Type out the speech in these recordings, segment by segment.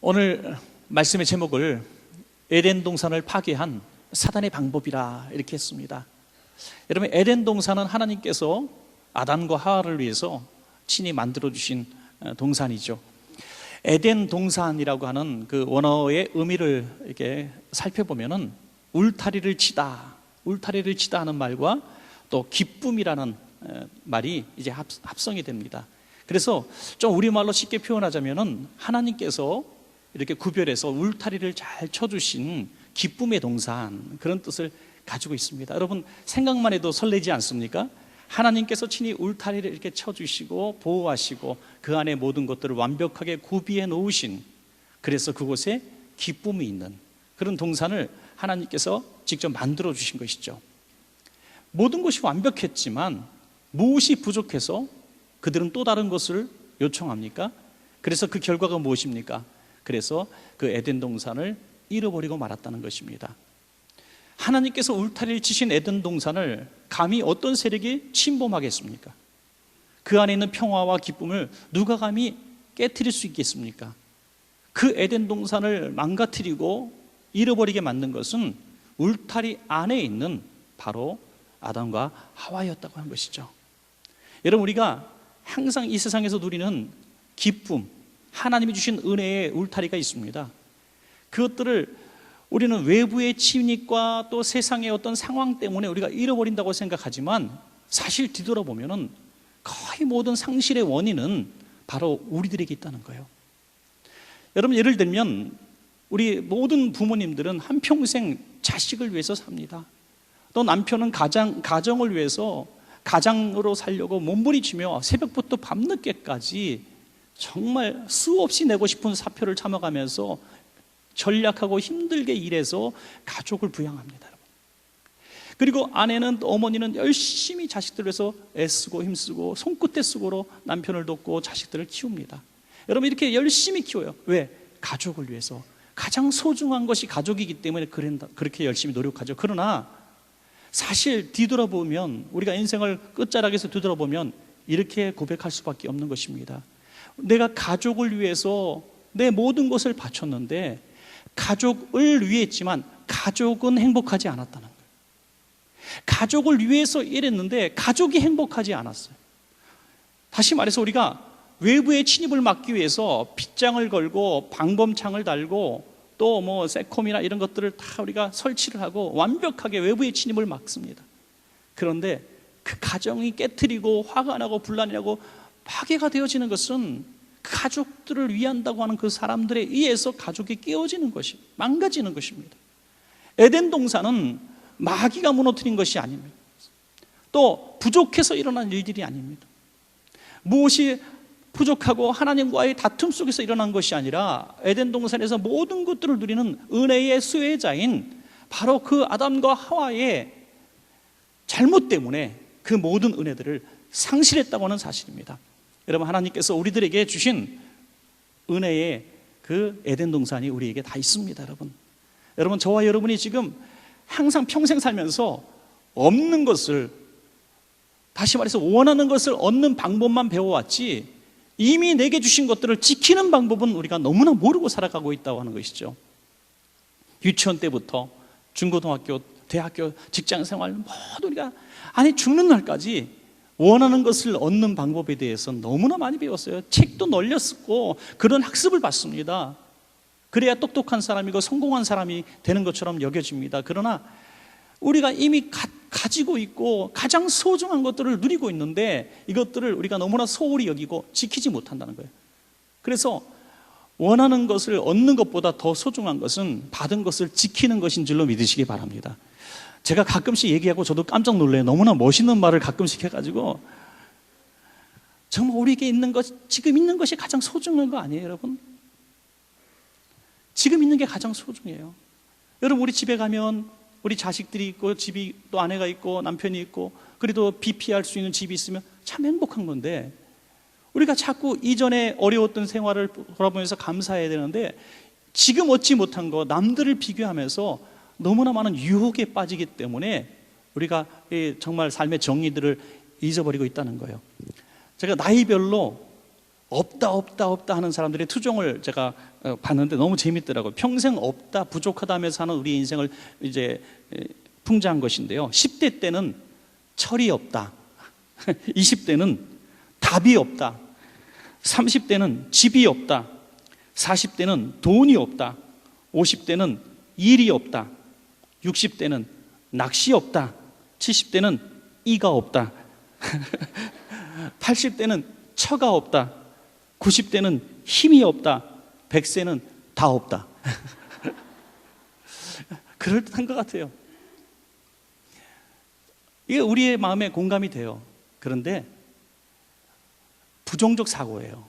오늘 말씀의 제목을 에덴 동산을 파괴한 사단의 방법이라 이렇게 했습니다. 여러분, 에덴 동산은 하나님께서 아담과 하와를 위해서 친히 만들어 주신 동산이죠. 에덴 동산이라고 하는 그 원어의 의미를 이렇게 살펴보면은 울타리를 치다 하는 말과 또 기쁨이라는 말이 이제 합성이 됩니다. 그래서 좀 우리말로 쉽게 표현하자면은 하나님께서 이렇게 구별해서 울타리를 잘 쳐주신 기쁨의 동산, 그런 뜻을 가지고 있습니다. 여러분, 생각만 해도 설레지 않습니까? 하나님께서 친히 울타리를 이렇게 쳐주시고 보호하시고 그 안에 모든 것들을 완벽하게 구비해 놓으신, 그래서 그곳에 기쁨이 있는 그런 동산을 하나님께서 직접 만들어 주신 것이죠. 모든 것이 완벽했지만 무엇이 부족해서 그들은 또 다른 것을 요청합니까? 그래서 그 결과가 무엇입니까? 그래서 그 에덴 동산을 잃어버리고 말았다는 것입니다. 하나님께서 울타리를 치신 에덴 동산을 감히 어떤 세력이 침범하겠습니까? 그 안에 있는 평화와 기쁨을 누가 감히 깨트릴 수 있겠습니까? 그 에덴 동산을 망가뜨리고 잃어버리게 만든 것은 울타리 안에 있는 바로 아담과 하와였다고 하는 것이죠. 여러분, 우리가 항상 이 세상에서 누리는 기쁨, 하나님이 주신 은혜의 울타리가 있습니다. 그것들을 우리는 외부의 침입과 또 세상의 어떤 상황 때문에 우리가 잃어버린다고 생각하지만 사실 뒤돌아보면 거의 모든 상실의 원인은 바로 우리들에게 있다는 거예요. 여러분, 예를 들면 우리 모든 부모님들은 한평생 자식을 위해서 삽니다. 또 남편은 가정을 위해서 가장으로 살려고 몸부림치며 새벽부터 밤늦게까지 정말 수없이 내고 싶은 사표를 참아가면서 전략하고 힘들게 일해서 가족을 부양합니다. 그리고 아내는, 어머니는 열심히 자식들을 위해서 애쓰고 힘쓰고 손끝에 수고로 남편을 돕고 자식들을 키웁니다. 여러분, 이렇게 열심히 키워요. 왜? 가족을 위해서. 가장 소중한 것이 가족이기 때문에 그렇게 열심히 노력하죠. 그러나 사실 뒤돌아보면, 우리가 인생을 끝자락에서 뒤돌아보면 이렇게 고백할 수밖에 없는 것입니다. 내가 가족을 위해서 내 모든 것을 바쳤는데 가족을 위했지만 가족은 행복하지 않았다는 거예요. 가족을 위해서 일했는데 가족이 행복하지 않았어요. 다시 말해서 우리가 외부의 침입을 막기 위해서 빗장을 걸고 방범창을 달고 또 뭐 세콤이나 이런 것들을 다 우리가 설치를 하고 완벽하게 외부의 침입을 막습니다. 그런데 그 가정이 깨트리고 화가 나고 분란이 나고 파괴가 되어지는 것은 그 가족들을 위한다고 하는 그 사람들에 의해서 가족이 깨어지는 것이, 망가지는 것입니다. 에덴 동산은 마귀가 무너뜨린 것이 아닙니다. 또 부족해서 일어난 일들이 아닙니다. 무엇이 부족하고 하나님과의 다툼 속에서 일어난 것이 아니라 에덴 동산에서 모든 것들을 누리는 은혜의 수혜자인 바로 그 아담과 하와의 잘못 때문에 그 모든 은혜들을 상실했다고 하는 사실입니다. 여러분, 하나님께서 우리들에게 주신 은혜의 그 에덴 동산이 우리에게 다 있습니다. 여러분, 저와 여러분이 지금 항상 평생 살면서 없는 것을, 다시 말해서 원하는 것을 얻는 방법만 배워왔지 이미 내게 주신 것들을 지키는 방법은 우리가 너무나 모르고 살아가고 있다고 하는 것이죠. 유치원 때부터 중고등학교, 대학교, 직장생활 모두 우리가 죽는 날까지 원하는 것을 얻는 방법에 대해서 너무나 많이 배웠어요. 책도 널려 쓰고 그런 학습을 받습니다. 그래야 똑똑한 사람이고 성공한 사람이 되는 것처럼 여겨집니다. 그러나 우리가 이미 가지고 있고 가장 소중한 것들을 누리고 있는데 이것들을 우리가 너무나 소홀히 여기고 지키지 못한다는 거예요. 그래서 원하는 것을 얻는 것보다 더 소중한 것은 받은 것을 지키는 것인 줄로 믿으시기 바랍니다. 제가 가끔씩 얘기하고 저도 깜짝 놀라요. 너무나 멋있는 말을 가끔씩 해가지고 정말 우리에게 있는 것, 지금 있는 것이 가장 소중한 거 아니에요, 여러분? 지금 있는 게 가장 소중해요. 여러분, 우리 집에 가면 우리 자식들이 있고 집이 또 아내가 있고 남편이 있고 그래도 비 피할 수 있는 집이 있으면 참 행복한 건데 우리가 자꾸 이전에 어려웠던 생활을 돌아보면서 감사해야 되는데 지금 얻지 못한 거 남들을 비교하면서 너무나 많은 유혹에 빠지기 때문에 우리가 정말 삶의 정의들을 잊어버리고 있다는 거예요. 제가 나이별로 없다 없다 없다 하는 사람들의 투정을 제가 봤는데 너무 재밌더라고요. 평생 없다 부족하다 하면서 사는 우리 인생을 이제 풍자한 것인데요. 10대 때는 철이 없다, 20대는 답이 없다, 30대는 집이 없다, 40대는 돈이 없다, 50대는 일이 없다, 60대는 낚시 없다, 70대는 이가 없다, 80대는 처가 없다, 90대는 힘이 없다, 100세는 다 없다. 그럴듯한 것 같아요. 이게 우리의 마음에 공감이 돼요. 그런데 부정적 사고예요.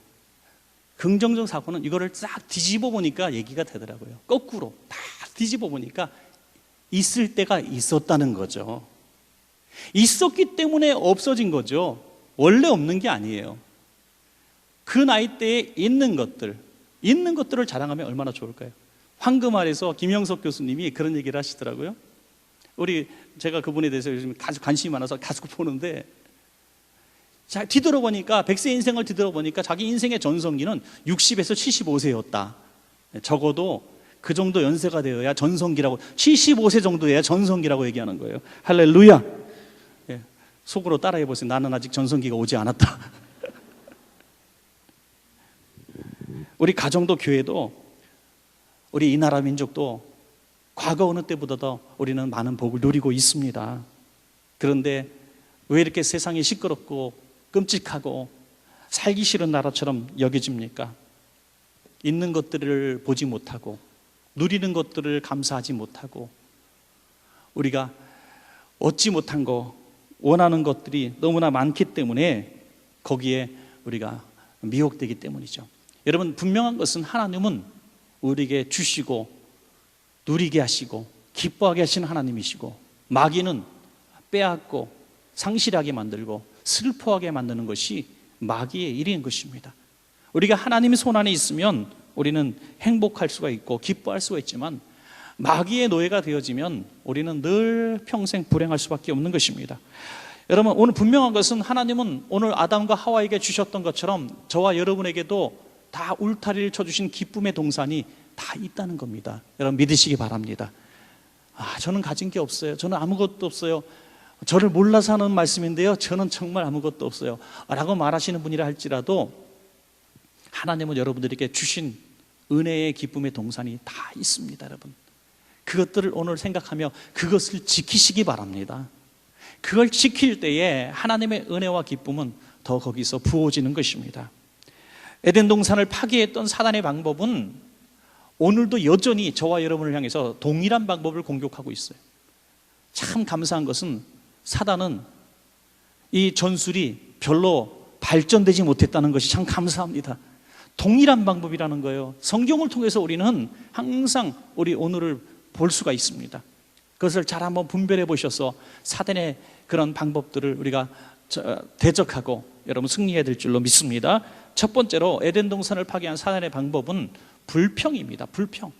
긍정적 사고는 이거를 싹 뒤집어 보니까 얘기가 되더라고요. 거꾸로 다 뒤집어 보니까 있을 때가 있었다는 거죠. 있었기 때문에 없어진 거죠. 원래 없는 게 아니에요. 그 나이 때에 있는 것들을 자랑하면 얼마나 좋을까요? 황금알에서 김영석 교수님이 그런 얘기를 하시더라고요. 제가 그분에 대해서 요즘 아주 관심이 많아서 계속 보는데, 자, 뒤돌아보니까 100세 인생을 뒤돌아보니까 자기 인생의 전성기는 60에서 75세였다. 적어도 그 정도 연세가 되어야 전성기라고, 75세 정도여야 전성기라고 얘기하는 거예요. 할렐루야. 예, 속으로 따라해 보세요. 나는 아직 전성기가 오지 않았다. 우리 가정도 교회도 우리 이 나라 민족도 과거 어느 때보다도 우리는 많은 복을 누리고 있습니다. 그런데 왜 이렇게 세상이 시끄럽고 끔찍하고 살기 싫은 나라처럼 여겨집니까? 있는 것들을 보지 못하고 누리는 것들을 감사하지 못하고 우리가 얻지 못한 거, 원하는 것들이 너무나 많기 때문에 거기에 우리가 미혹되기 때문이죠. 여러분, 분명한 것은 하나님은 우리에게 주시고 누리게 하시고 기뻐하게 하시는 하나님이시고, 마귀는 빼앗고 상실하게 만들고 슬퍼하게 만드는 것이 마귀의 일인 것입니다. 우리가 하나님의 손 안에 있으면 우리는 행복할 수가 있고 기뻐할 수가 있지만, 마귀의 노예가 되어지면 우리는 늘 평생 불행할 수밖에 없는 것입니다. 여러분, 오늘 분명한 것은 하나님은 오늘 아담과 하와에게 주셨던 것처럼 저와 여러분에게도 다 울타리를 쳐주신 기쁨의 동산이 다 있다는 겁니다. 여러분, 믿으시기 바랍니다. 저는 가진 게 없어요. 저는 아무것도 없어요. 저를 몰라서 하는 말씀인데요, 저는 정말 아무것도 없어요 라고 말하시는 분이라 할지라도 하나님은 여러분들에게 주신 은혜의 기쁨의 동산이 다 있습니다. 여러분, 그것들을 오늘 생각하며 그것을 지키시기 바랍니다. 그걸 지킬 때에 하나님의 은혜와 기쁨은 더 거기서 부어지는 것입니다. 에덴 동산을 파괴했던 사단의 방법은 오늘도 여전히 저와 여러분을 향해서 동일한 방법을 공격하고 있어요. 참 감사한 것은 사단은 이 전술이 별로 발전되지 못했다는 것이 참 감사합니다. 동일한 방법이라는 거예요. 성경을 통해서 우리는 항상 우리 오늘을 볼 수가 있습니다. 그것을 잘 한번 분별해 보셔서 사단의 그런 방법들을 우리가 대적하고 여러분 승리해야 될 줄로 믿습니다. 첫 번째로 에덴 동산을 파괴한 사단의 방법은 불평입니다. 불평.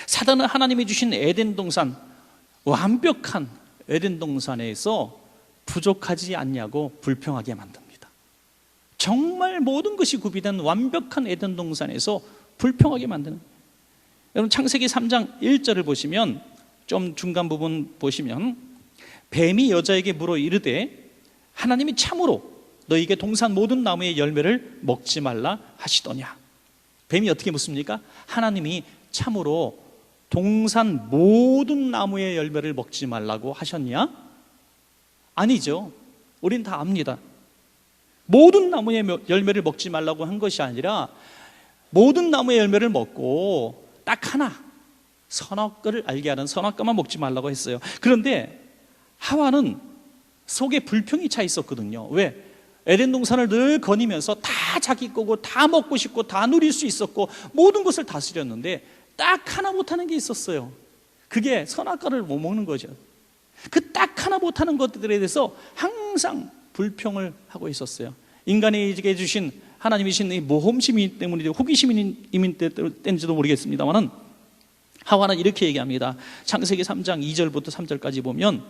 사단은 하나님이 주신 에덴 동산, 완벽한 에덴 동산에서 부족하지 않냐고 불평하게 만듭니다. 정말 모든 것이 구비된 완벽한 에덴 동산에서 불평하게 만드는. 여러분, 창세기 3장 1절을 보시면, 좀 중간 부분 보시면, 뱀이 여자에게 물어 이르되 하나님이 참으로 너희에게 동산 모든 나무의 열매를 먹지 말라 하시더냐. 뱀이 어떻게 묻습니까? 하나님이 참으로 동산 모든 나무의 열매를 먹지 말라고 하셨냐? 아니죠. 우린 다 압니다. 모든 나무의 열매를 먹지 말라고 한 것이 아니라 모든 나무의 열매를 먹고 딱 하나, 선악과를 알게 하는 선악과만 먹지 말라고 했어요. 그런데 하와는 속에 불평이 차 있었거든요. 왜? 에덴 동산을 늘 거니면서 다 자기 거고 다 먹고 싶고 다 누릴 수 있었고 모든 것을 다스렸는데 딱 하나 못하는 게 있었어요. 그게 선악과를 못 먹는 거죠. 그 딱 하나 못하는 것들에 대해서 항상 불평을 하고 있었어요. 인간에게 주신 하나님이신 이 모험심이 때문이죠. 호기심이 때문인지도 모르겠습니다만은 하와는 이렇게 얘기합니다. 창세기 3장 2절부터 3절까지 보면,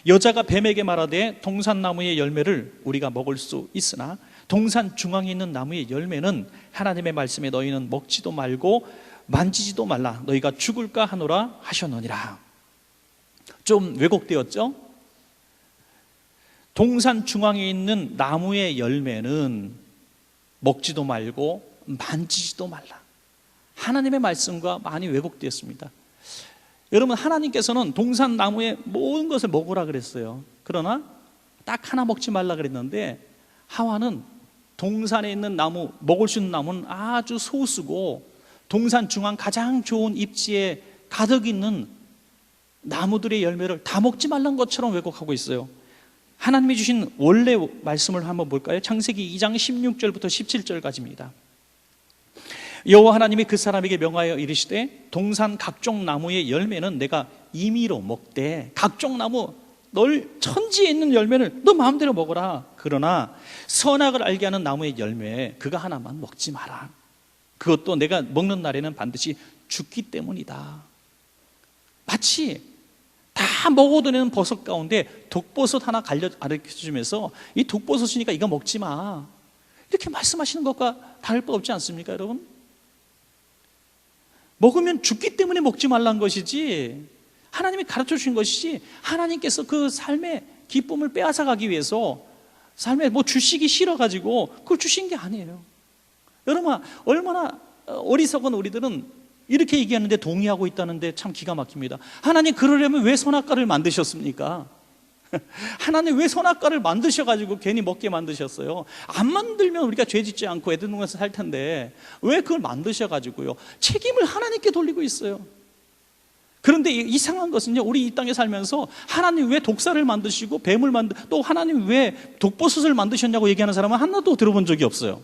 여자가 뱀에게 말하되 동산나무의 열매를 우리가 먹을 수 있으나 동산 중앙에 있는 나무의 열매는 하나님의 말씀에 너희는 먹지도 말고 만지지도 말라 너희가 죽을까 하노라 하셨느니라. 좀 왜곡되었죠? 동산 중앙에 있는 나무의 열매는 먹지도 말고 만지지도 말라. 하나님의 말씀과 많이 왜곡되었습니다. 여러분, 하나님께서는 동산 나무의 모든 것을 먹으라 그랬어요. 그러나 딱 하나 먹지 말라 그랬는데 하와는 동산에 있는 나무, 먹을 수 있는 나무는 아주 소수고 동산 중앙 가장 좋은 입지에 가득 있는 나무들의 열매를 다 먹지 말란 것처럼 왜곡하고 있어요. 하나님이 주신 원래 말씀을 한번 볼까요? 창세기 2장 16절부터 17절까지입니다. 여호와 하나님이 그 사람에게 명하여 이르시되 동산 각종 나무의 열매는 내가 임의로 먹되 각종 나무 널 천지에 있는 열매를 너 마음대로 먹어라. 그러나 선악을 알게 하는 나무의 열매 그가 하나만 먹지 마라. 그것도 내가 먹는 날에는 반드시 죽기 때문이다. 마치 다 먹어도 되는 버섯 가운데 독버섯 하나 가르쳐주면서 이 독버섯이니까 이거 먹지 마 이렇게 말씀하시는 것과 다를 바 없지 않습니까, 여러분? 먹으면 죽기 때문에 먹지 말라는 것이지 하나님이 가르쳐 주신 것이지 하나님께서 그 삶의 기쁨을 빼앗아 가기 위해서 삶에 뭐 주시기 싫어가지고 그걸 주신 게 아니에요. 여러분, 얼마나 어리석은 우리들은 이렇게 얘기하는데 동의하고 있다는데 참 기가 막힙니다. 하나님 그러려면 왜 선악과를 만드셨습니까? 하나님 왜 선악과를 만드셔가지고 괜히 먹게 만드셨어요? 안 만들면 우리가 죄 짓지 않고 에덴 동산에서 살 텐데 왜 그걸 만드셔가지고요? 책임을 하나님께 돌리고 있어요. 그런데 이상한 것은요, 우리 이 땅에 살면서 하나님 왜 독사를 만드시고 뱀을 또 하나님 왜 독버섯을 만드셨냐고 얘기하는 사람은 하나도 들어본 적이 없어요.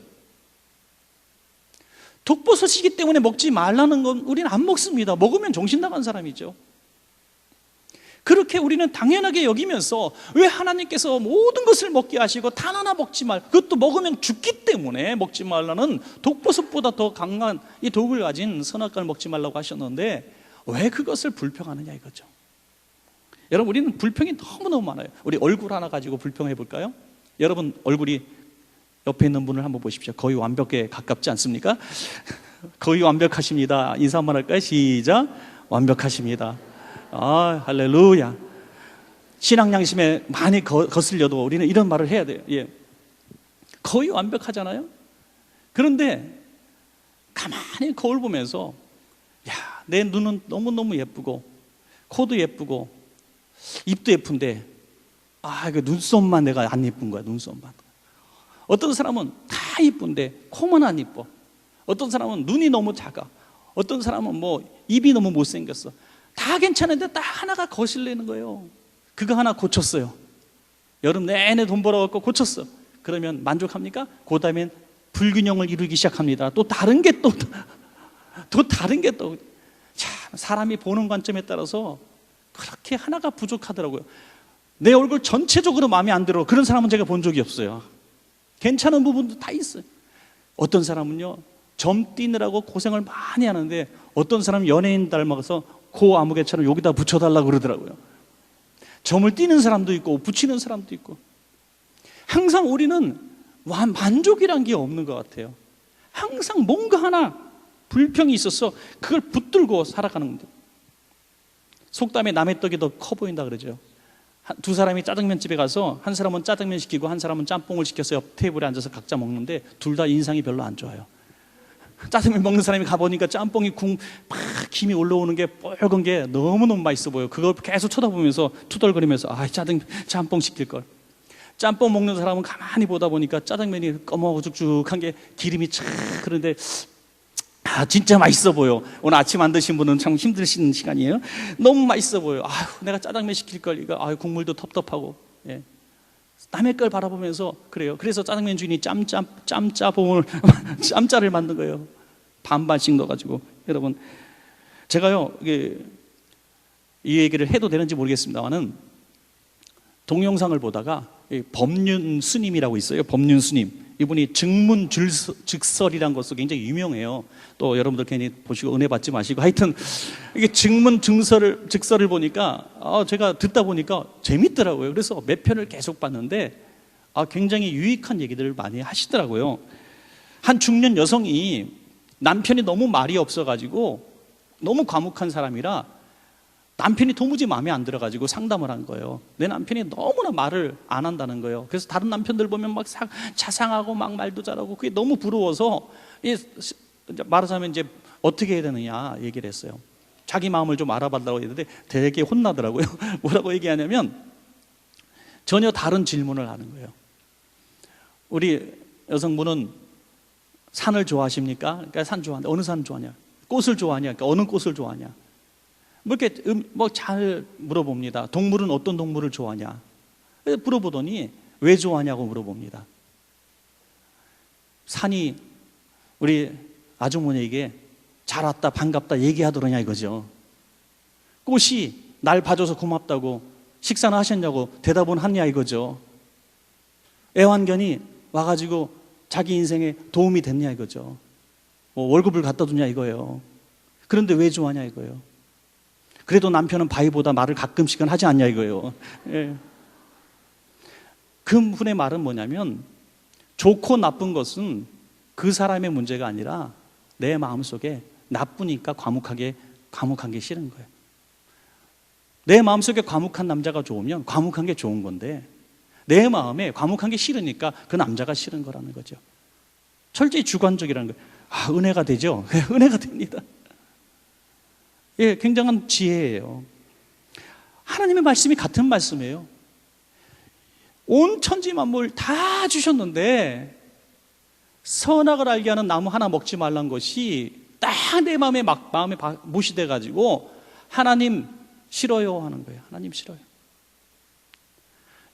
독버섯이기 때문에 먹지 말라는 건 우리는 안 먹습니다. 먹으면 정신 나간 사람이죠. 그렇게 우리는 당연하게 여기면서 왜 하나님께서 모든 것을 먹게 하시고 단 하나 먹지 말, 그것도 먹으면 죽기 때문에 먹지 말라는 독버섯보다 더 강한 이 독을 가진 선악과를 먹지 말라고 하셨는데 왜 그것을 불평하느냐 이거죠. 여러분, 우리는 불평이 너무너무 많아요. 우리 얼굴 하나 가지고 불평해 볼까요? 여러분 얼굴이 옆에 있는 분을 한번 보십시오. 거의 완벽에 가깝지 않습니까? 거의 완벽하십니다. 인사 한번 할까요? 시작. 완벽하십니다. 아, 할렐루야. 신앙 양심에 많이 거슬려도 우리는 이런 말을 해야 돼요. 예. 거의 완벽하잖아요. 그런데 가만히 거울 보면서 야, 내 눈은 너무너무 예쁘고 코도 예쁘고 입도 예쁜데 그 눈썹만 내가 안 예쁜 거야. 눈썹만. 어떤 사람은 다 예쁜데 코만 안 예뻐. 어떤 사람은 눈이 너무 작아. 어떤 사람은 뭐 입이 너무 못생겼어. 다 괜찮은데 딱 하나가 거슬리는 거예요. 그거 하나 고쳤어요. 여름 내내 돈 벌어갖고 고쳤어. 그러면 만족합니까? 그 다음엔 불균형을 이루기 시작합니다. 또 다른 게 또 다른 게 또 참 사람이 보는 관점에 따라서 그렇게 하나가 부족하더라고요. 내 얼굴 전체적으로 마음에 안 들어. 그런 사람은 제가 본 적이 없어요. 괜찮은 부분도 다 있어요. 어떤 사람은요 점 띄느라고 고생을 많이 하는데 어떤 사람은 연예인 닮아서 코 아무개처럼 여기다 붙여달라고 그러더라고요. 점을 띄는 사람도 있고 붙이는 사람도 있고. 항상 우리는 만족이란 게 없는 것 같아요. 항상 뭔가 하나 불평이 있어서 그걸 붙들고 살아가는 건데, 속담에 남의 떡이 더 커 보인다 그러죠. 두 사람이 짜장면 집에 가서 한 사람은 짜장면 시키고 한 사람은 짬뽕을 시켜서 옆 테이블에 앉아서 각자 먹는데 둘 다 인상이 별로 안 좋아요. 짜장면 먹는 사람이 가보니까 짬뽕이 막 김이 올라오는 게 뻘건 게 너무너무 맛있어 보여. 그걸 계속 쳐다보면서 투덜거리면서 짬뽕 시킬 걸. 짬뽕 먹는 사람은 가만히 보다 보니까 짜장면이 꺼먹죽죽한 게 기름이 촥 그런데 진짜 맛있어 보여. 오늘 아침 안 드신 분은 참 힘드신 시간이에요. 너무 맛있어 보여. 내가 짜장면 시킬 걸. 이거 국물도 텁텁하고. 예. 남의 걸 바라보면서 그래요. 그래서 짜장면 주인이 짬짜봉을 짬짜를 만든 거예요. 반반씩 넣어가지고. 여러분, 제가요 이 얘기를 해도 되는지 모르겠습니다만은 동영상을 보다가 법륜 스님이라고 있어요. 법륜 스님. 이분이 증문즉설이라는 것도 굉장히 유명해요. 또 여러분들 괜히 보시고 은혜 받지 마시고, 하여튼 이게 증문즉설을 보니까 제가 듣다 보니까 재밌더라고요. 그래서 몇 편을 계속 봤는데 굉장히 유익한 얘기들을 많이 하시더라고요. 한 중년 여성이 남편이 너무 말이 없어가지고 너무 과묵한 사람이라 남편이 도무지 마음에 안 들어가지고 상담을 한 거예요. 내 남편이 너무나 말을 안 한다는 거예요. 그래서 다른 남편들 보면 막 자상하고 막 말도 잘하고 그게 너무 부러워서 말하자면 이제 어떻게 해야 되느냐 얘기를 했어요. 자기 마음을 좀 알아봐달라고 했는데 되게 혼나더라고요. 뭐라고 얘기하냐면 전혀 다른 질문을 하는 거예요. 우리 여성분은 산을 좋아하십니까? 그러니까 산 좋아하냐? 어느 산 좋아하냐? 꽃을 좋아하냐? 그러니까 어느 꽃을 좋아하냐? 뭐 이렇게 잘 물어봅니다. 동물은 어떤 동물을 좋아하냐? 물어보더니 왜 좋아하냐고 물어봅니다. 산이 우리 아주머니에게 잘 왔다 반갑다 얘기하더냐 이거죠. 꽃이 날 봐줘서 고맙다고 식사는 하셨냐고 대답은 하냐 이거죠. 애완견이 와가지고 자기 인생에 도움이 됐냐 이거죠. 뭐 월급을 갖다 주냐 이거예요. 그런데 왜 좋아하냐 이거예요. 그래도 남편은 바위보다 말을 가끔씩은 하지 않냐 이거예요. 예. 그 분의 말은 뭐냐면 좋고 나쁜 것은 그 사람의 문제가 아니라 내 마음속에 나쁘니까 과묵한 게 싫은 거예요. 내 마음속에 과묵한 남자가 좋으면 과묵한 게 좋은 건데 내 마음에 과묵한 게 싫으니까 그 남자가 싫은 거라는 거죠. 철저히 주관적이라는 거예요. 은혜가 되죠? 은혜가 됩니다. 예, 굉장한 지혜예요. 하나님의 말씀이 같은 말씀이에요. 온 천지 만물 다 주셨는데 선악을 알게 하는 나무 하나 먹지 말란 것이 딱 내 마음에 못이 돼가지고 하나님 싫어요 하는 거예요. 하나님 싫어요.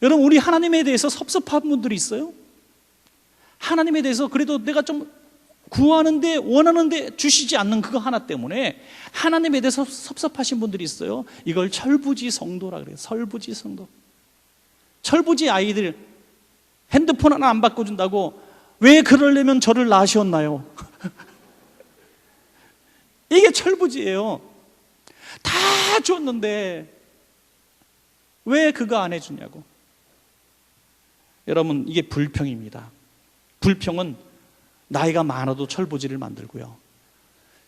여러분, 우리 하나님에 대해서 섭섭한 분들이 있어요? 하나님에 대해서 그래도 내가 좀 구하는데 원하는데 주시지 않는 그거 하나 때문에 하나님에 대해서 섭섭하신 분들이 있어요. 이걸 철부지 성도라 그래요. 철부지 성도. 철부지 아이들 핸드폰 하나 안 바꿔준다고 왜 그러려면 저를 낳으셨나요? 이게 철부지예요. 다 줬는데 왜 그거 안 해주냐고. 여러분, 이게 불평입니다. 불평은 나이가 많아도 철부지를 만들고요,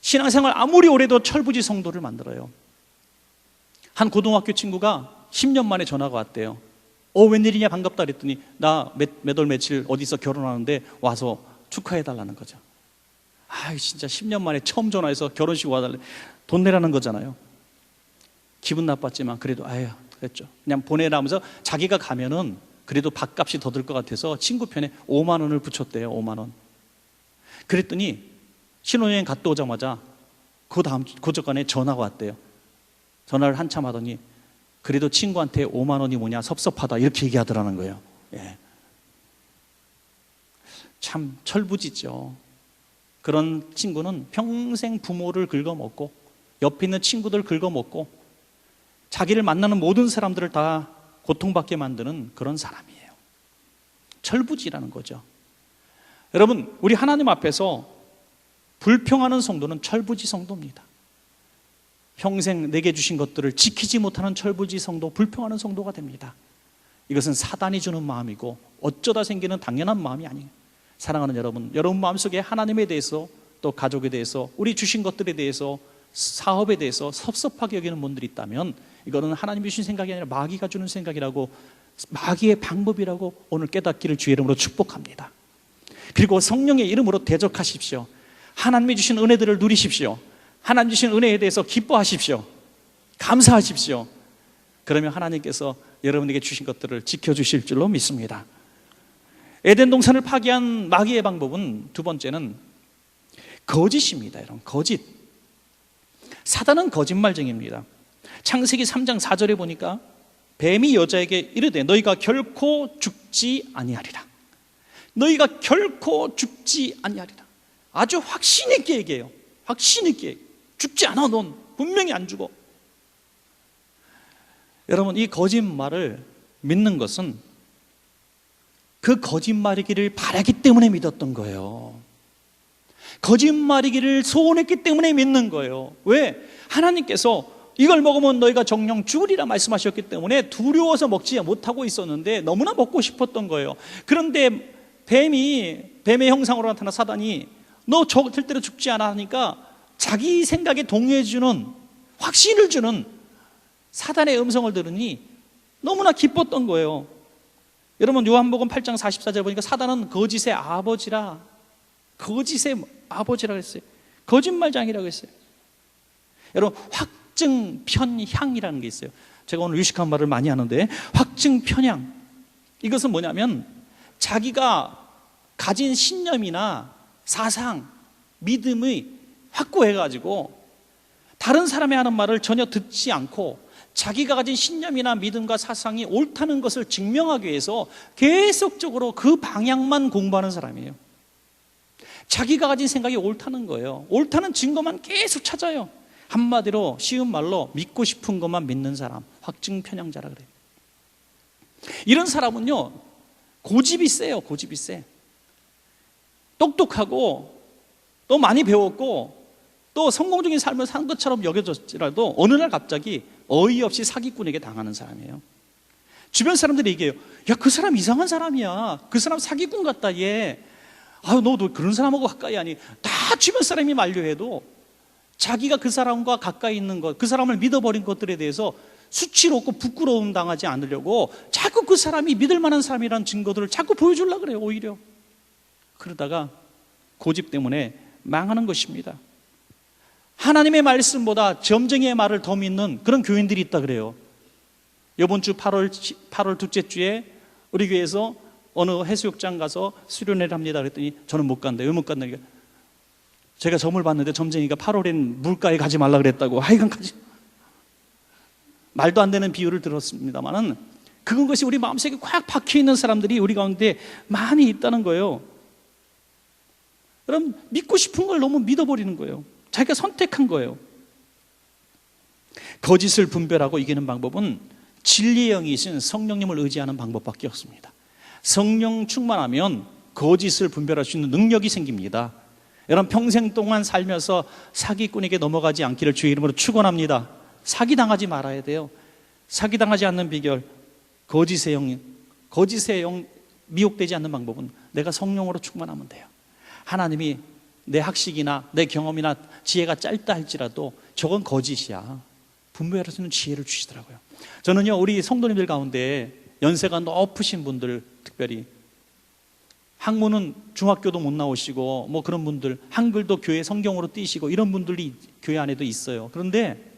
신앙생활 아무리 오래도 철부지 성도를 만들어요. 한 고등학교 친구가 10년 만에 전화가 왔대요. 웬일이냐 반갑다 그랬더니 나 몇 월 며칠 어디서 결혼하는데 와서 축하해달라는 거죠. 진짜 10년 만에 처음 전화해서 결혼식 와달래. 돈 내라는 거잖아요. 기분 나빴지만 그래도 그랬죠. 그냥 보내라면서 자기가 가면은 그래도 밥값이 더 들 것 같아서 친구 편에 5만 원을 붙였대요. 5만 원. 그랬더니 신혼여행 갔다 오자마자 그 저간에 전화가 왔대요. 전화를 한참 하더니 그래도 친구한테 5만 원이 뭐냐 섭섭하다 이렇게 얘기하더라는 거예요. 예. 참 철부지죠. 그런 친구는 평생 부모를 긁어먹고 옆에 있는 친구들 긁어먹고 자기를 만나는 모든 사람들을 다 고통받게 만드는 그런 사람이에요. 철부지라는 거죠. 여러분, 우리 하나님 앞에서 불평하는 성도는 철부지 성도입니다. 평생 내게 주신 것들을 지키지 못하는 철부지 성도, 불평하는 성도가 됩니다. 이것은 사단이 주는 마음이고 어쩌다 생기는 당연한 마음이 아니에요. 사랑하는 여러분 마음속에 하나님에 대해서, 또 가족에 대해서, 우리 주신 것들에 대해서, 사업에 대해서 섭섭하게 여기는 분들이 있다면 이거는 하나님이 주신 생각이 아니라 마귀가 주는 생각이라고, 마귀의 방법이라고 오늘 깨닫기를 주의 이름으로 축복합니다. 그리고 성령의 이름으로 대적하십시오. 하나님이 주신 은혜들을 누리십시오. 하나님 주신 은혜에 대해서 기뻐하십시오. 감사하십시오. 그러면 하나님께서 여러분에게 주신 것들을 지켜주실 줄로 믿습니다. 에덴 동산을 파괴한 마귀의 방법은 두 번째는 거짓입니다. 여러분, 거짓. 사단은 거짓말쟁이입니다. 창세기 3장 4절에 보니까 뱀이 여자에게 이르되 너희가 결코 죽지 아니하리라. 너희가 결코 죽지 아니하리라. 아주 확신 있게 얘기해요. 확신 있게. 죽지 않아. 넌 분명히 안 죽어. 여러분, 이 거짓말을 믿는 것은 그 거짓말이기를 바라기 때문에 믿었던 거예요. 거짓말이기를 소원했기 때문에 믿는 거예요. 왜? 하나님께서 이걸 먹으면 너희가 정령 죽으리라 말씀하셨기 때문에 두려워서 먹지 못하고 있었는데 너무나 먹고 싶었던 거예요. 그런데 뱀의 형상으로 나타난 사단이 너 절대로 죽지 않아 하니까 자기 생각에 동의해주는, 확신을 주는 사단의 음성을 들으니 너무나 기뻤던 거예요. 여러분, 요한복음 8장 44절 보니까 사단은 거짓의 아버지라 그랬어요. 거짓말장이라고 했어요. 여러분, 확증편향이라는 게 있어요. 제가 오늘 유식한 말을 많이 하는데, 확증편향, 이것은 뭐냐면 자기가 가진 신념이나 사상, 믿음이 확고해가지고 다른 사람이 하는 말을 전혀 듣지 않고 자기가 가진 신념이나 믿음과 사상이 옳다는 것을 증명하기 위해서 계속적으로 그 방향만 공부하는 사람이에요. 자기가 가진 생각이 옳다는 거예요. 옳다는 증거만 계속 찾아요. 한마디로 쉬운 말로 믿고 싶은 것만 믿는 사람, 확증편향자라 그래요. 이런 사람은요, 고집이 세요. 고집이 세. 똑똑하고 또 많이 배웠고 또 성공적인 삶을 산 것처럼 여겨졌지라도 어느 날 갑자기 어이없이 사기꾼에게 당하는 사람이에요. 주변 사람들이 얘기해요. 야, 그 사람 이상한 사람이야. 그 사람 사기꾼 같다, 얘. 너 그런 사람하고 가까이 하니. 다 주변 사람이 만류해도 자기가 그 사람과 가까이 있는 것, 그 사람을 믿어버린 것들에 대해서 수치롭고 부끄러움 당하지 않으려고 자꾸 그 사람이 믿을 만한 사람이라는 증거들을 자꾸 보여주려고 그래요. 오히려 그러다가 고집 때문에 망하는 것입니다. 하나님의 말씀보다 점쟁이의 말을 더 믿는 그런 교인들이 있다 그래요. 이번 주 8월 둘째 주에 우리 교회에서 어느 해수욕장 가서 수련회를 합니다 그랬더니 저는 못 간다. 왜 못 간다? 제가 점을 봤는데 점쟁이가 8월엔 물가에 가지 말라 그랬다고. 하여간 가지. 말도 안 되는 비유를 들었습니다만은 그것이 우리 마음속에 꽉 박혀 있는 사람들이 우리 가운데 많이 있다는 거예요. 그럼 믿고 싶은 걸 너무 믿어버리는 거예요. 자기가 선택한 거예요. 거짓을 분별하고 이기는 방법은 진리의 영이신 성령님을 의지하는 방법밖에 없습니다. 성령 충만하면 거짓을 분별할 수 있는 능력이 생깁니다. 여러분, 평생 동안 살면서 사기꾼에게 넘어가지 않기를 주의 이름으로 축원합니다. 사기당하지 말아야 돼요. 사기당하지 않는 비결, 거짓의 영 미혹되지 않는 방법은 내가 성령으로 충만하면 돼요. 하나님이 내 학식이나 내 경험이나 지혜가 짧다 할지라도 저건 거짓이야, 분별할 수 있는 지혜를 주시더라고요. 저는요, 우리 성도님들 가운데 연세가 높으신 분들, 특별히 학문은 중학교도 못 나오시고 뭐 그런 분들, 한글도 교회 성경으로 띄시고 이런 분들이 교회 안에도 있어요. 그런데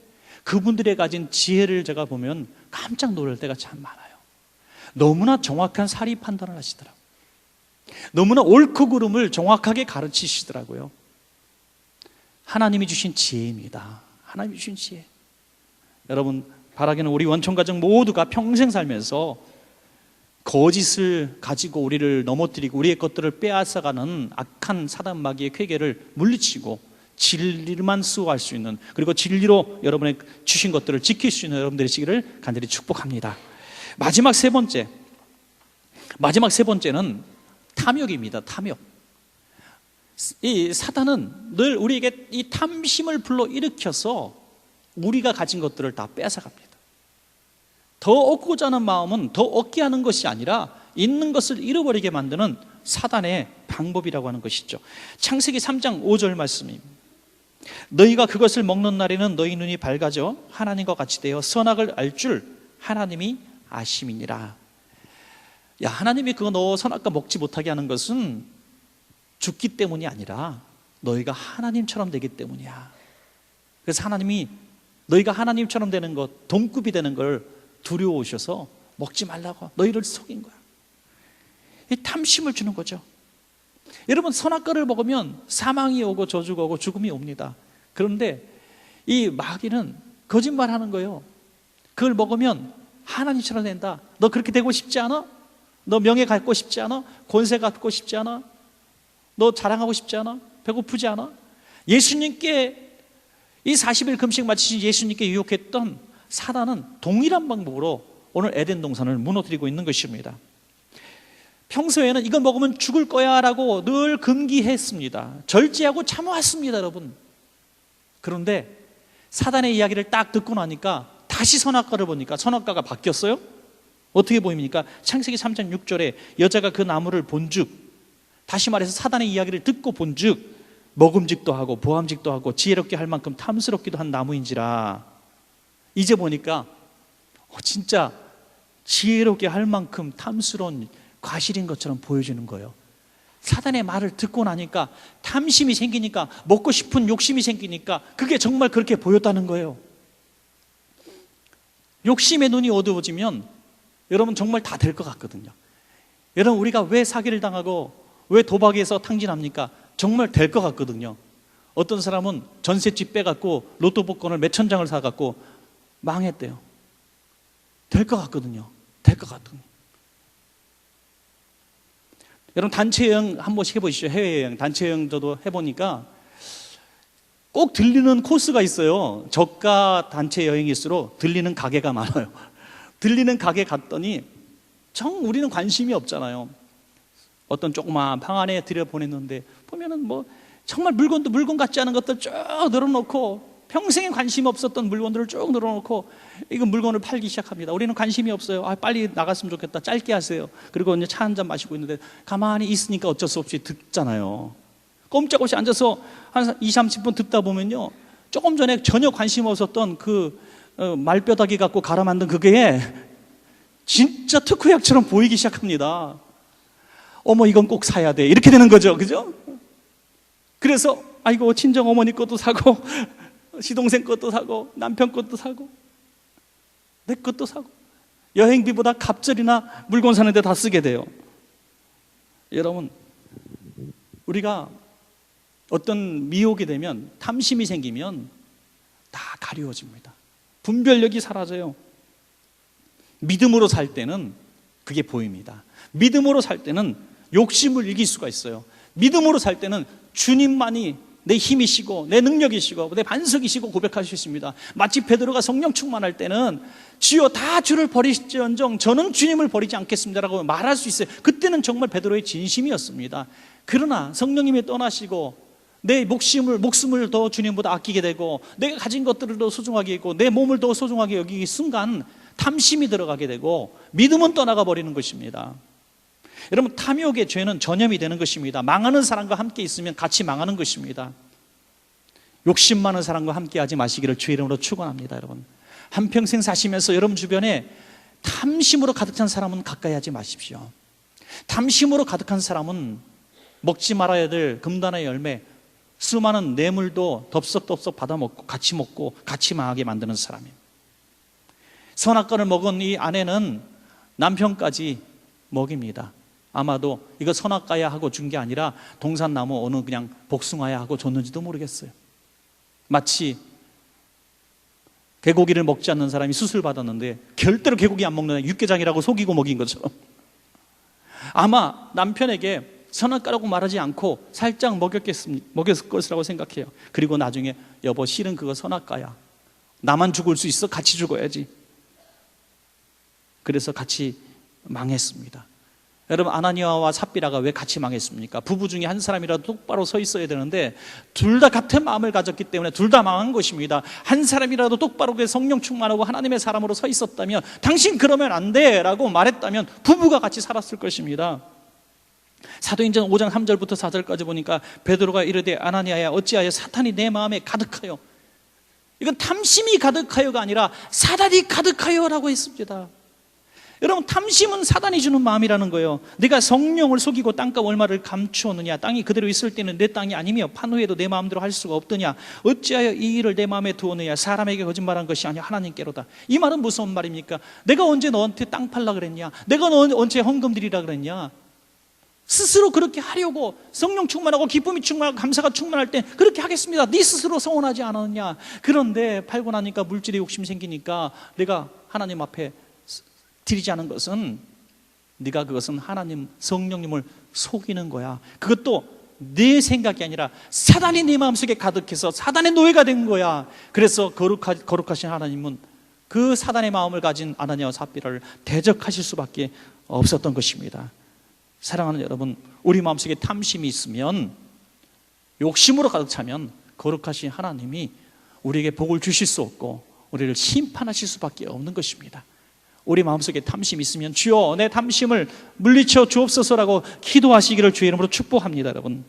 그분들의 가진 지혜를 제가 보면 깜짝 놀랄 때가 참 많아요. 너무나 정확한 사리 판단을 하시더라고요. 너무나 옳고 그름을 정확하게 가르치시더라고요. 하나님이 주신 지혜입니다. 하나님이 주신 지혜. 여러분, 바라기는 우리 원천가정 모두가 평생 살면서 거짓을 가지고 우리를 넘어뜨리고 우리의 것들을 빼앗아가는 악한 사단 마귀의 쾌계를 물리치고 진리만 수호할 수 있는, 그리고 진리로 여러분의 주신 것들을 지킬 수 있는 여러분들이 되시기를 간절히 축복합니다. 마지막 세 번째는 탐욕입니다. 탐욕. 이 사단은 늘 우리에게 이 탐심을 불러일으켜서 우리가 가진 것들을 다 뺏어갑니다. 더 얻고자 하는 마음은 더 얻게 하는 것이 아니라 있는 것을 잃어버리게 만드는 사단의 방법이라고 하는 것이죠. 창세기 3장 5절 말씀입니다. 너희가 그것을 먹는 날에는 너희 눈이 밝아져 하나님과 같이 되어 선악을 알 줄 하나님이 아심이니라. 야, 하나님이 그거 너 선악과 먹지 못하게 하는 것은 죽기 때문이 아니라 너희가 하나님처럼 되기 때문이야. 그래서 하나님이 너희가 하나님처럼 되는 것, 동급이 되는 걸 두려워오셔서 먹지 말라고 너희를 속인 거야. 이 탐심을 주는 거죠. 여러분, 선악과를 먹으면 사망이 오고 저주가 오고 죽음이 옵니다. 그런데 이 마귀는 거짓말하는 거예요. 그걸 먹으면 하나님처럼 된다. 너 그렇게 되고 싶지 않아? 너 명예 갖고 싶지 않아? 권세 갖고 싶지 않아? 너 자랑하고 싶지 않아? 배고프지 않아? 예수님께 이 40일 금식 마치신 예수님께 유혹했던 사단은 동일한 방법으로 오늘 에덴 동산을 무너뜨리고 있는 것입니다. 평소에는 이걸 먹으면 죽을 거야 라고 늘 금기했습니다. 절제하고 참아왔습니다, 여러분. 그런데 사단의 이야기를 딱 듣고 나니까 다시 선악과를 보니까 선악과가 바뀌었어요. 어떻게 보입니까? 창세기 3장 6절에 여자가 그 나무를 본즉, 다시 말해서 사단의 이야기를 듣고 본즉 먹음직도 하고 보암직도 하고 지혜롭게 할 만큼 탐스럽기도 한 나무인지라. 이제 보니까 진짜 지혜롭게 할 만큼 탐스러운 과실인 것처럼 보여지는 거예요. 사단의 말을 듣고 나니까 탐심이 생기니까, 먹고 싶은 욕심이 생기니까 그게 정말 그렇게 보였다는 거예요. 욕심의 눈이 어두워지면 여러분 정말 다 될 것 같거든요. 여러분, 우리가 왜 사기를 당하고 왜 도박에서 탕진합니까? 정말 될 것 같거든요. 어떤 사람은 전셋집 빼갖고 로또 복권을 몇천 장을 사갖고 망했대요. 될 것 같거든요. 될 것 같거든요. 여러분, 단체 여행 한 번씩 해보시죠. 해외여행 단체 여행 저도 해보니까 꼭 들리는 코스가 있어요. 저가 단체 여행일수록 들리는 가게가 많아요. 들리는 가게 갔더니 우리는 관심이 없잖아요. 어떤 조그마한 방 안에 들여보냈는데 보면은 뭐 정말 물건도 물건 같지 않은 것들 쭉 늘어놓고, 평생에 관심 없었던 물건들을 쭉 늘어놓고 이거 물건을 팔기 시작합니다. 우리는 관심이 없어요. 빨리 나갔으면 좋겠다. 짧게 하세요. 그리고 이제 차 한 잔 마시고 있는데 가만히 있으니까 어쩔 수 없이 듣잖아요. 꼼짝없이 앉아서 한 20, 30분 듣다 보면요, 조금 전에 전혀 관심 없었던 그 말뼈다귀 갖고 갈아 만든 그게 진짜 특효약처럼 보이기 시작합니다. 어머, 이건 꼭 사야 돼. 이렇게 되는 거죠. 그죠? 그래서 아이고, 친정 어머니 것도 사고 시동생 것도 사고 남편 것도 사고 내 것도 사고, 여행비보다 갑절이나 물건 사는 데 다 쓰게 돼요. 여러분, 우리가 어떤 미혹이 되면, 탐심이 생기면 다 가려워집니다. 분별력이 사라져요. 믿음으로 살 때는 그게 보입니다. 믿음으로 살 때는 욕심을 이길 수가 있어요. 믿음으로 살 때는 주님만이 내 힘이시고 내 능력이시고 내 반석이시고 고백할 수 있습니다. 마치 베드로가 성령 충만할 때는 주여 다 주를 버리실지언정 저는 주님을 버리지 않겠습니다라고 말할 수 있어요. 그때는 정말 베드로의 진심이었습니다. 그러나 성령님이 떠나시고 내 목숨을 더 주님보다 아끼게 되고 내가 가진 것들을 더 소중하게 여기고 내 몸을 더 소중하게 여기기 순간 탐심이 들어가게 되고 믿음은 떠나가 버리는 것입니다. 여러분, 탐욕의 죄는 전염이 되는 것입니다. 망하는 사람과 함께 있으면 같이 망하는 것입니다. 욕심 많은 사람과 함께 하지 마시기를 주의 이름으로 축원합니다. 여러분, 한평생 사시면서 여러분 주변에 탐심으로 가득 찬 사람은 가까이 하지 마십시오. 탐심으로 가득한 사람은 먹지 말아야 될 금단의 열매, 수많은 뇌물도 덥석덥석 받아먹고 같이 망하게 만드는 사람이에요. 선악과를 먹은 이 아내는 남편까지 먹입니다. 아마도 이거 선악과야 하고 준 게 아니라 동산나무 어느 그냥 복숭아야 하고 줬는지도 모르겠어요. 마치 개고기를 먹지 않는 사람이 수술 받았는데 절대로 개고기 안 먹는 육개장이라고 속이고 먹인 것처럼, 아마 남편에게 선악과라고 말하지 않고 살짝 먹였을 것이라고 생각해요. 그리고 나중에 여보, 실은 그거 선악과야. 나만 죽을 수 있어? 같이 죽어야지. 그래서 같이 망했습니다. 여러분, 아나니아와 삽비라가 왜 같이 망했습니까? 부부 중에 한 사람이라도 똑바로 서 있어야 되는데 둘 다 같은 마음을 가졌기 때문에 둘 다 망한 것입니다. 한 사람이라도 똑바로 성령 충만하고 하나님의 사람으로 서 있었다면, 당신 그러면 안 돼 라고 말했다면 부부가 같이 살았을 것입니다. 사도행전 5장 3절부터 4절까지 보니까 베드로가 이르되 아나니아야 어찌하여 사탄이 내 마음에 가득하여, 이건 탐심이 가득하여가 아니라 사단이 가득하여라고 했습니다. 여러분, 탐심은 사단이 주는 마음이라는 거예요. 내가 성령을 속이고 땅값 얼마를 감추었느냐, 땅이 그대로 있을 때는 내 땅이 아니며 판후에도 내 마음대로 할 수가 없더냐, 어찌하여 이 일을 내 마음에 두었느냐, 사람에게 거짓말한 것이 아니라 하나님께로다. 이 말은 무슨 말입니까? 내가 언제 너한테 땅 팔라 그랬냐, 내가 언제 헌금 드리라 그랬냐. 스스로 그렇게 하려고, 성령 충만하고 기쁨이 충만하고 감사가 충만할 때 그렇게 하겠습니다. 네 스스로 서운하지 않았느냐. 그런데 팔고 나니까 물질에 욕심 생기니까 내가 하나님 앞에 드리지 않은 것은, 네가 그것은 하나님 성령님을 속이는 거야. 그것도 내 생각이 아니라 사단이 네 마음속에 가득해서 사단의 노예가 된 거야. 그래서 거룩하신 하나님은 그 사단의 마음을 가진 아나니아와 삽비라를 대적하실 수밖에 없었던 것입니다. 사랑하는 여러분, 우리 마음속에 탐심이 있으면, 욕심으로 가득 차면 거룩하신 하나님이 우리에게 복을 주실 수 없고 우리를 심판하실 수밖에 없는 것입니다. 우리 마음속에 탐심이 있으면 주여 내 탐심을 물리쳐 주옵소서라고 기도하시기를 주의 이름으로 축복합니다. 여러분,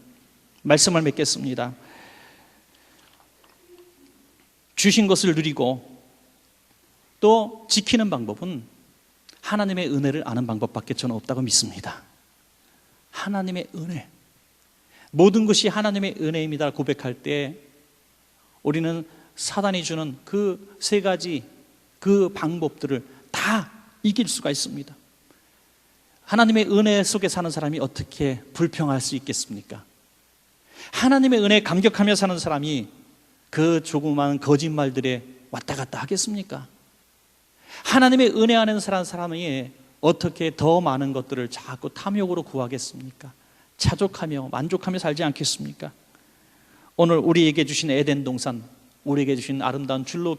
말씀을 맺겠습니다. 주신 것을 누리고 또 지키는 방법은 하나님의 은혜를 아는 방법밖에 저는 없다고 믿습니다. 하나님의 은혜, 모든 것이 하나님의 은혜입니다 고백할 때 우리는 사단이 주는 그 세 가지 그 방법들을 다 이길 수가 있습니다. 하나님의 은혜 속에 사는 사람이 어떻게 불평할 수 있겠습니까? 하나님의 은혜에 감격하며 사는 사람이 그 조그마한 거짓말들에 왔다 갔다 하겠습니까? 하나님의 은혜 안에 사는 사람이 어떻게 더 많은 것들을 자꾸 탐욕으로 구하겠습니까? 자족하며 만족하며 살지 않겠습니까? 오늘 우리에게 주신 에덴 동산, 우리에게 주신 아름다운 줄로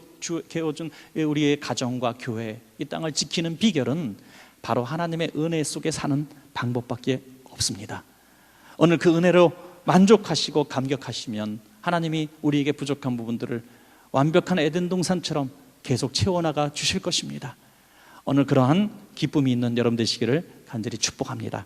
개어준 우리의 가정과 교회, 이 땅을 지키는 비결은 바로 하나님의 은혜 속에 사는 방법밖에 없습니다. 오늘 그 은혜로 만족하시고 감격하시면 하나님이 우리에게 부족한 부분들을 완벽한 에덴 동산처럼 계속 채워나가 주실 것입니다. 오늘 그러한 기쁨이 있는 여러분 되시기를 간절히 축복합니다.